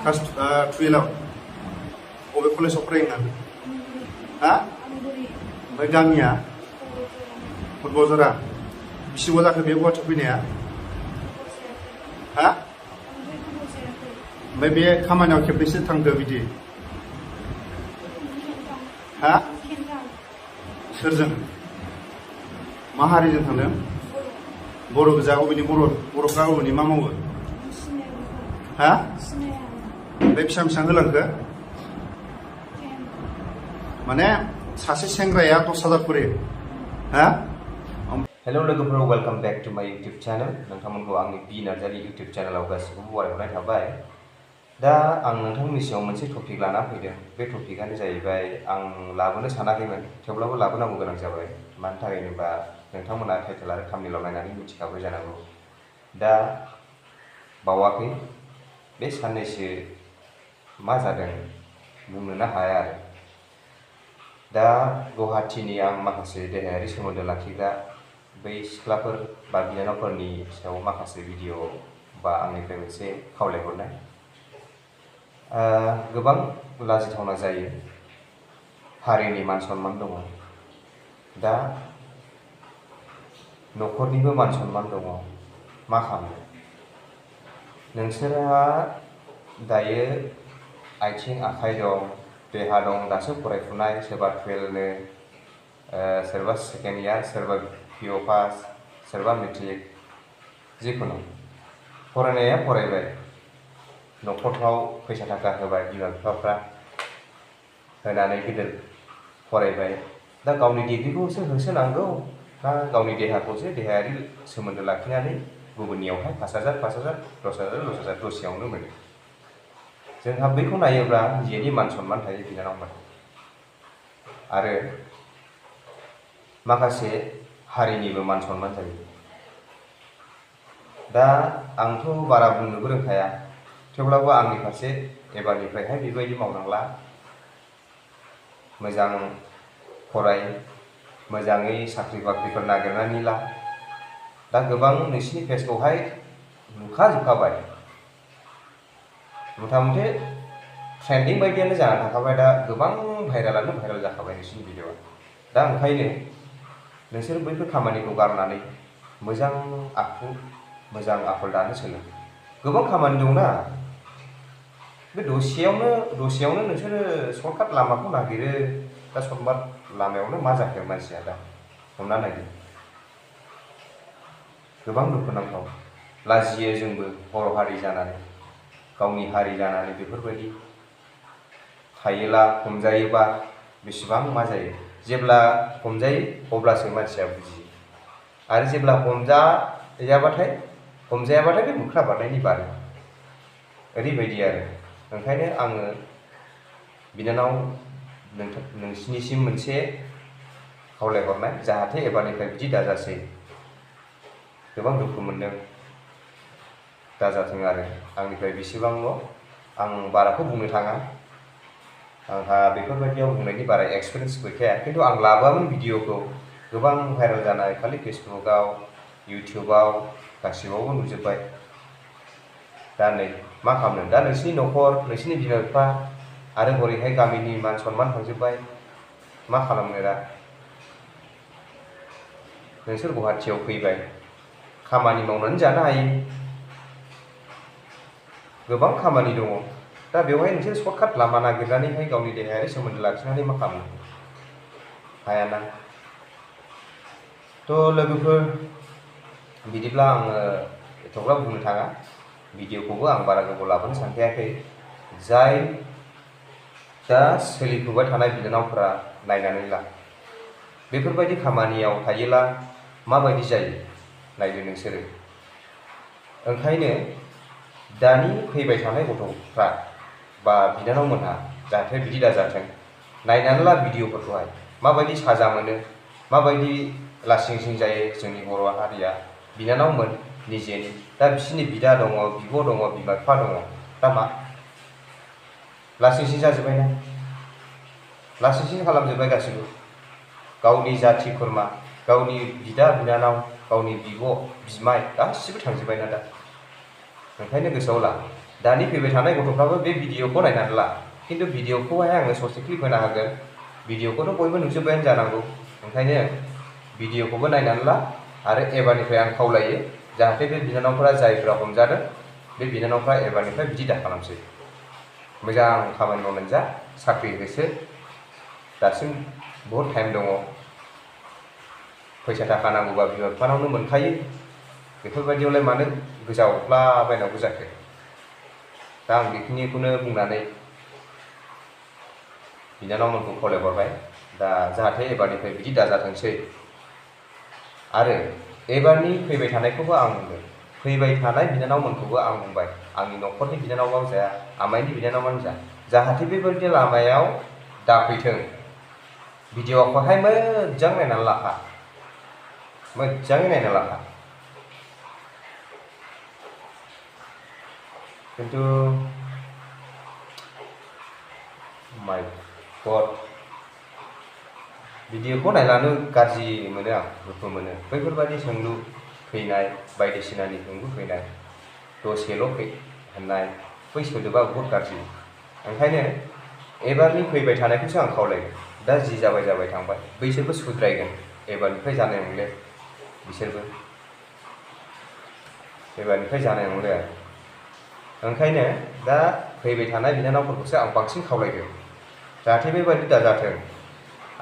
Class 12 बबे कलेजाव फरायो हा ओमफ्राय गामिया फुटबलजरा बिसिबां जाखो बे गुवाहाटियाव फैनाया हा ओमफ्राय बे खामानियाव खेबनैसो थांदो बिदि हा सोरजों मा हारिजों थांदों बर' गोजा अबेनि बर'फ्रा अबेनि मा मावो हा ओमफ्राय बेसेबां बेसेबां होलांखो माने सासे सेंग्राया 10,000 खरि हा हेलो लोगोफोर वेलकम बैक टू माय यूट्यूब चैनल नोंथांमोनखौ आंनि बी नार्जारी यूट्यूब चैनलाव गासिखौबो बरायहरनाय थाबाय दा आं नोंथांमोननि सायाव मोनसे टपिक लाना फैदों बे टपिकआनो जाहैबाय आं लाबोनो सानाखैमोन थेवब्लाबो लाबोनांगौ गोनां जाबाय मानि थाखाय होनोबा नोंथांमोना टाइटेल आरो थाम्बनेइलाव नायनानै मिथिखाबाय जानांगौ दा बावाखै बे साननैसो मा जादों बुंनोनो हाया आरो दा गुवाहाटीनि आं माखासे देहायारि सोमोन्दो लाखिग्रा बै सिख्लाफोर बा बिनानावफोरनि सायाव माखासे भिडिअ बा आंनिफ्राय मोनसे खावलायहरनाय गोबां लाजिथावना जायो हारिनि मान सन्मान दङ दा न'खरनिबो मान सन्मान दङ मा खालामनो नोंसोरहा दायो आथिं आखाइ दं देहा दं दासो फरायफुनाय सोरबा 12नो सोरबा सेकेन्ड इयार सोरबा पिअ पास सोरबा मेट्रिक जिखुनु फरायनाया फरायबाय न'खरफ्राव फैसा थाखा होबाय बिमा बिफाफ्रा होनानै गिदिर फरायबाय दा गावनि डिग्रिखौसो होसोनांगौ ना गावनि देहाखौसो देहायारि सोमोन्दो लाखिनानै गुबुननियावहाय 5,000 10,000 10,000 दसेयावनो मोनो जोंहा बैखौ नायोब्ला निजेनि मान सन्मान थायो बिनानावमोन आरो माखासे हारिनिबो मान सन्मान जायो दा आंथ' बारा बुंनोबो रोंखाया थेवब्लाबो आंनि फारसे एबारनिफ्रायहाय बेबायदि मावनांला मोजां फराय मोजाङै साख्रि बाख्रिफोर नागिरनानै ला दा गोबां नोंसिनि फेसखौहाय नुखाजोबखाबाय मथा मथि ट्रेन्डिं बायदियानो जानानै थाखाबाय दा गोबां भाइराल जाखाबाय नोंसिनि भिडिअआ दा ओंखायनो नोंसोर बैफोर खामानिखौ गारनानै मोजां आखु मोजां आखल दानो सोलों गोबां खामानि दंना बे दसेयावनो नोंसोरो सर्टकाट लामाखौ नागिरो दा सर्टकाट लामायावनो मा जाखो मानसिया दा हमना नायदो गोबां दुखुनांथाव लाजियो जोंबो बर' हारि जानानै गावनि हारि जानानै बेफोरबायदि थायोला हमजायोबा बेसेबां मा जायो जेब्ला हमजायो अब्लासो मानसिया बुजियो आरो जेब्ला हमजायाबाथाय बे बुख्रा बारनायनि बारो ओरैबायदि आरो ओंखायनो आङो बिनानाव नोंसिनिसिम मोनसे खावलायहरनाय जाहाथे एबारनिफ्राय बिदि दाजासै गोबां दुखु मोनदों दाजाथों आरो आंनिफ्राय बेसेबांल' आं बाराखौ बुंनो थाङा आंहा बेफोरबायदियाव बुंनायनि बारा एक्सपिरियेन्स गैखाया खिन्थु आं लाबोआमोन भिडिअखौ गोबां भाइराल जानाय खालि फेसबुकआव इउटिउबाव गासिबावबो नुजोब्बाय दा नै मा खालामनो दा नोंसिनि न'खर नोंसिनि बिमा बिफा आरो हरैहाय गामिनि मान सन्मान थांजोब्बाय मा खालामनो दा नोंसोर गुवाहाटीयाव फैबाय खामानि मावनानै जानो हायो गोबां खामानि दङ दा बेवहाय नोंसोर सर्टकाट लामा नागिरनानैहाय गावनि देहायारि सोमोन्दो लाखिनानै मा खालामनो हायाना थ' लोगोफोर बिदिब्ला आङो एथ'ग्राब बुंनो थाङा भिडिअखौबो आं बारा गोबाव लाबोनो सानखायाखै जाय दा सोलिफुबाय थानाय बिनानावफोरा नायनानै ला बेफोरबायदि खामानियाव थायोला माबायदि जायो नायदो नोंसोरो ओंखायनो दानि फैबाय थानाय गथ'फ्रा बा बिनानावमोनहा जाहाथे बिदि दाजाथों नायनानै ला भिडिअफोरखौहाय माबायदि साजा मोनो माबायदि लासिं सिं जायो जोंनि बर' हारिया बिनानावमोन निजेनि दा बिसोरनि बिदा दङ बिब' दङ बिमा बिफा दङ दा मा लासिं सिं जाजोब्बायना लासिं सिं खालामजोब्बाय गासिबो गावनि जाथि खुरमा गावनि बिदा बिनानाव गावनि बिब' बिमाय गासिबो थांजोब्बायना दा ओंखायनो गोसोआव ला दानि फैबाय थानाय गथ'फ्राबो बे भिडिअखौ नायनानै ला खिन्थु भिडिअखौहाय आङो ससे क्लिप होनो हागोन भिडिअखौथ' बयबो नुजोब्बायानो जानांगौ ओंखायनो भिडिअखौबो नायनानै ला आरो एबारनिफ्राय आं खावलायो जाहाथे बे बिनानावफोरा जायफ्रा हमजादों बे बिनानावफ्रा एबारनिफ्राय बिदि दा खालामसै मोजां खामानि मावनानै जा साख्रि होसो दासिम बहुद टाइम दङ फैसा थाखा नांगौबा बिमा बिफानावनो मोनखायो बेफोरबायदियावलाय मानो गोजावलाबायनांगौ जाखो दा आं बेखिनिखौनो बुंनानै बिनानावमोनखौ खावलायहरबाय दा जाहाथे एबारनिफ्राय बिदि दाजाथोंसै आरो एबारनि फैबाय थानायखौबो आं बुंदों फैबाय थानाय बिनानावमोनखौबो आं बुंबाय आंनि न'खरनि बिनानावानो जा आमाइनि बिनानावानो जा जाहाथे बेबायदि लामायाव दाफैथों भिडिअखौहाय मोजां नायनानै लाखा मोजाङै नायना लाखा खिन्थु माय गड भिडिअखौ नायनानै गाज्रि मोनो आं दुखु मोनो बैफोरबायदि सोंलु फैनाय बायदिसिनानि सोंलु फैनाय दसेल' होननाय बै सोदोबा बहुद गाज्रि ओंखायनो एबारनि फैबाय थानायखौसो आं खावलायगोन दा जि जाबाय थांबाय बैसोरबो सुद्रायगोन एबारनिफ्राय जानाय नंले बिसोरबो एबारनिफ्राय जानाय नंले आरो ओंखायनो दा फैबाय थानाय बिनानावफोरखौसो आं बांसिन खावलायगोन जाहाथे बेबायदि दाजाथों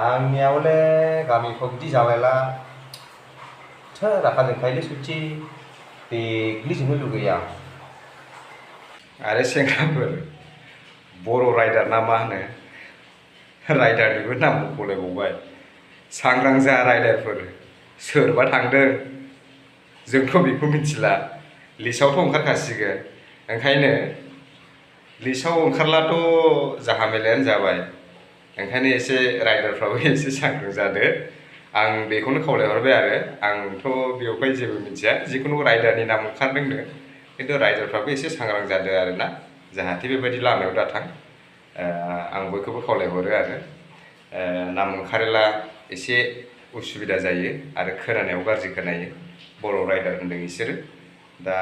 आंनियावले गामिफ्राव बिदि जालायला रागा जोंखायोलै सयथि देग्लिजोबनो लुगैयो आं आरो सेंग्राफोर बर' राइडार ना मा होनो राइडारनिबो नामखौ गलायबावबाय सांग्रां जा राइडारफोर सोरबा थांदों जोंथ' बेखौ मिथिला लिस्टआवथ' ओंखारखासिगोन ओंखायनो लिस्टआव ओंखारलाथ' जाहा मेलायानो जाबाय ओंखायनो एसे राइडारफ्राबो एसे सांग्रां जादो आं बेखौनो खावलायहरबाय आरो आंथ' बेवहाय जेबो मिथिया जिखुनु राइडारनि नाम ओंखारदोंनो खिन्थु राइडारफ्राबो एसे सांग्रां जादो आरोना जाहाथे बेबायदि लामायाव दाथां आं बयखौबो खावलायहरो आरो नाम ओंखारोला एसे उसुबिदा जायो आरो खोनानायाव गाज्रि खोनायो बर' राइडार होनदों बिसोरो दा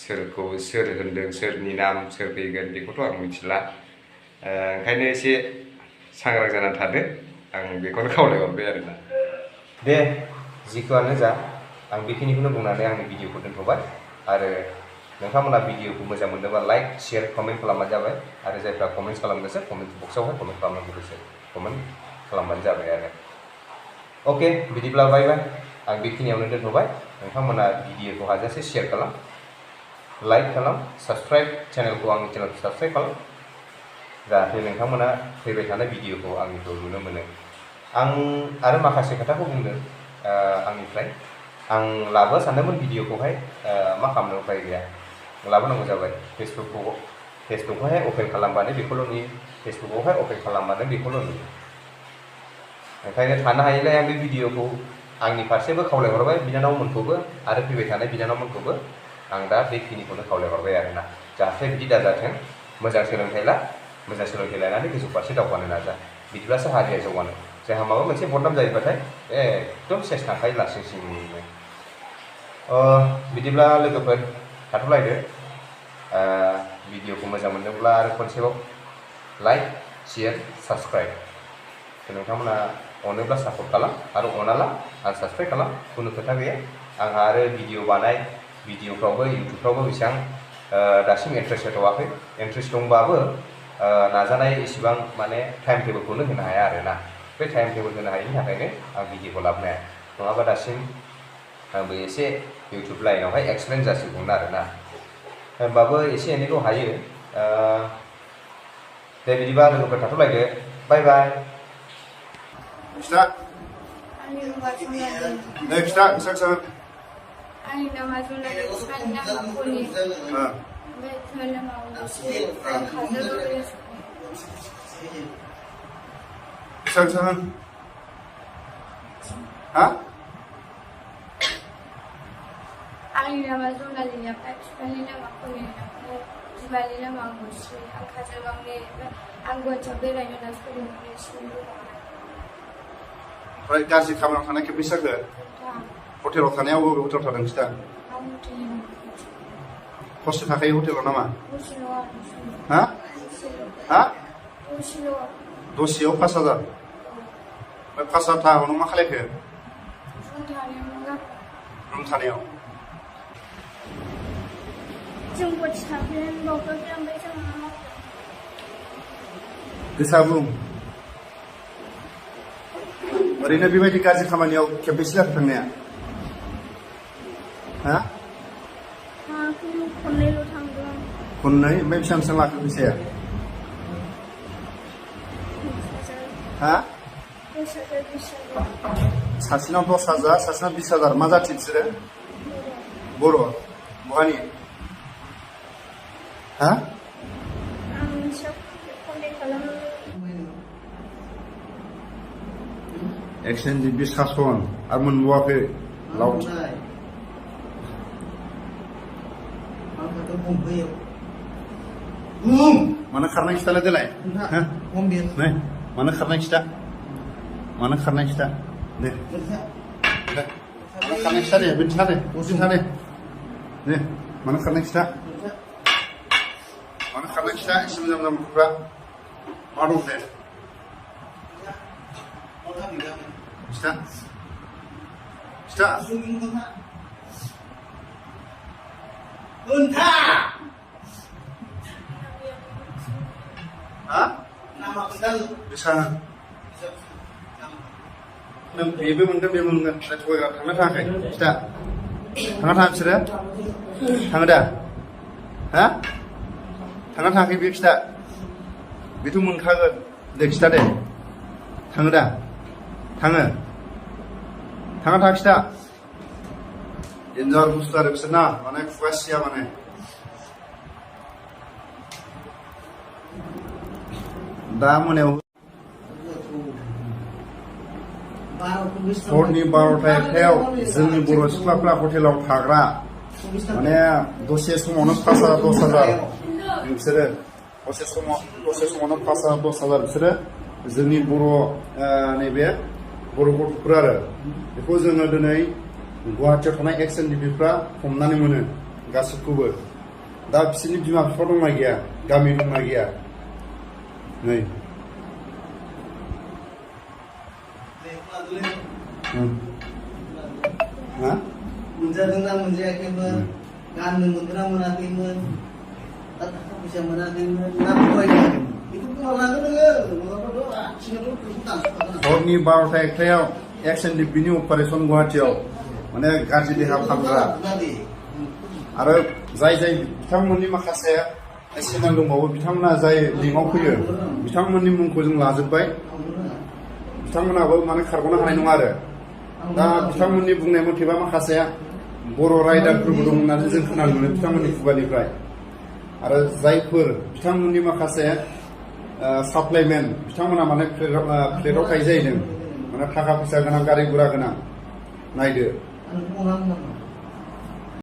सोरखौ सोर होनदों सोरनि नाम सोर फैगोन बेखौथ' आं मिथिला ओंखायनो एसे सांग्रां जानानै थादो आं बेखौनो खावलायहरबाय आरोना दे जिखुआनो जा आं बेखिनिखौनो बुंनानै आंनि भिडिअखौ दोनथ'बाय आरो नोंथांमोना भिडिअखौ मोजां मोनोबा लाइक शेयार कमेन्ट खालामबानो जाबाय आरो जायफ्रा कमेन्ट खालामनोसो कमेन्ट बक्सआवहाय कमेन्ट खालामनांगौ गोसो कमेन्ट खालामबानो जाबाय आरो अके बिदिब्ला बाय बाय आं बेखिनियावनो दोनथ'बाय नोंथांमोना भिडिअखौ हाजासे शेयार खालाम लाइक खालाम साबस्क्राइब चेनेलखौ आंनि चेनेलखौ साबस्क्राइब खालाम जाहाथे नोंथांमोना फैबाय थानाय भिडिअखौ आंनिखौ नुनो मोनो आं आरो माखासे खोथाखौ बुंदों आंनिफ्राय आं लाबो सानदोंमोन भिडिअखौहाय मा खालामनो उपाय गैया लाबोनांगौ जाबाय फेसबुकखौहाय अपेन खालामबानो बेखौल' नुयो फेसबुकआवहाय अपेन खालामबानो बेखौल' नुयो ओंखायनो थानो हायैलाय आं बे भिडिअखौ आंनि फारसेबो खावलायहरबाय बिनानावमोनखौबो आरो फैबाय थानाय बिनानावमोनखौबो आं दा बेखिनिखौनो खावलायहरबाय आरोना जाहाथे बिदि दाजाथों मोजां सोलोंथाइ लानानै गोजौ फारसे दावगानो नाजा बिदिब्लासो हारिया जौगानो जोंहा माबा मोनसे बदनाम जायोबाथाय एकदम सेस थांखायो लासिंसिंनो बिदिब्ला लोगोफोर थाथ'लायदो भिडिअखौ मोजां मोनदोंब्ला आरो खनसेबाव लाइक शेयार साबस्क्राइब नोंथांमोना अनोब्ला सापर्ट खालाम आरो अनाला आं साबस्क्राइब खालाम खुनु खोथा गैया आंहा आरो भिडिअफ्रावबो इउटुबफ्रावबो बेसेबां दासिम इन्ट्रेस्ट होथ'वाखै इन्ट्रेस्ट दंबाबो नाजानाय इसिबां माने टाइम टेबोलखौनो होनो हाया आरोना बे टाइम टेबोल होनो हायैनि थाखायनो आं भिडिअखौ लाबोनो हाया नङाबा दासिम आंबो एसे इउटुब लाइनावहाय एक्सपिरियेन्स जासिगौमोन आरोना होमबाबो एसे एनैखौ हायो दे बिदिबा लोगोफोर थाथ'लायदो बाय बाय खिथा नै खिथा सोर Ani nama Zulali, ani nama Poli. Betul nama Usi. Khazar Ulis. सोर हा Ani nama Zulali, ani nama Poli. Zulali nama Usi. Khazar Ulis. Anggo cabai rayu nasi Ulis. ओमफ्राय गाज्रि खामानियाव थानाय खेब फैसाखो हटेलाव थानायाव बबे हटेलाव थादों खिथा हरसे थाखायो हटेलाव नामा दसेल' आरो हा हा दसेल' दसेयाव 5,000 ओमफ्राय 5,000 थाखाखौ नों मा खालायखो रुम थानायावनो गारबाय रुम थानायाव जों गथि थाफैनानै बावगारबाय ओमफ्राय जों मा मावदों गोसा बुं ओरैनो बेबायदि गाज्रि खामानियाव खेबबेसे जाखो थांनाया हा थाङाखै खननैल' थांदों खननै ओमफ्राय बेसेबां लाखो फैसाया हा 10,000 20,000 सासेनाव 10,000 सासेनाव 20,000 मा जाथि बिसोरो बर' बहानि हा आं मोनसेया कन्टेक्ट खालामनो एक्सचेन्ज बे सासन आरो मोनबावाखै लावथि मानो खारनाय खिथालाय देलाय नै मानो खारनाय खिथा मानो खारनाय खिथा दे मानो खारनाय खिथा दे बिदिन्था दे बिदिन्था दे दे मानो खारनाय खिथा मानो खारनाय खिथा एसे मोजां मोजां खुगा मा दं दे खिथा खिथा ha bisa nang beबो मोनगोन बेबो मोनगोन थगायग्रा थांनो थाखाय खिथा थांना थाङा बिसोरो थाङो दा हा थांना थाङाखै बे खिथा बेथ' मोनखागोन दे खिथा दे थाङो दा थाङो थाङा थाङा खिथा डेन्जार बुस्थु आरो बिसोर ना माने खुगा सिया माने दा मोनायाव हरनि 12टा 1टायाव जोंनि बर' सिख्लाफ्रा हटेलाव थाग्रा माने दसे समावनो 5,000 10,000 बिसोरो दसे समावनो 5,000 10,000 बिसोरो जोंनि बर' नैबे बर' गथ'फोर आरो बेखौ जोङो दिनै गुवाहाटियाव थानाय एक्स एनडिपिफ्रा हमनानै मोनो गासिबखौबो दा बिसोरनि बिमा बिफा दंना गैया गामि दंना गैया नै हा मोनजादोंना मोनजायाखैमोन गाननो मोनगोना मोनाखैमोन दा थाखा फैसा मोनाखैमोन ना फरायनांगौमोन बेखौ बुंलांनांगोन नोङो हरनि 12टा 1टायाव एक्स एनडिपिनि अपारेसन गुवाहाटियाव माने गाज्रि देहा फाहामग्रा आरो जाय बिथांमोननि माखासे सिनां दंबावो बिथांमोना जाय लिंकआव फैयो बिथांमोननि मुंखौ जों लाजोब्बाय बिथांमोनाबो माने खारग'नो हानाय नङा आरो दा बिथांमोननि बुंनाय मथेबा माखासे बर' राइडारफोरबो दं होननानै जों खोनानो मोनो बिथांमोननि खुगानिफ्राय आरो जायफोर बिथांमोननि माखासे साप्लाइमेन बिथांमोना माने फ्लेटआव थायो जाहैदों माने थाखा फैसा गोनां गारि गुरा गोनां नायदो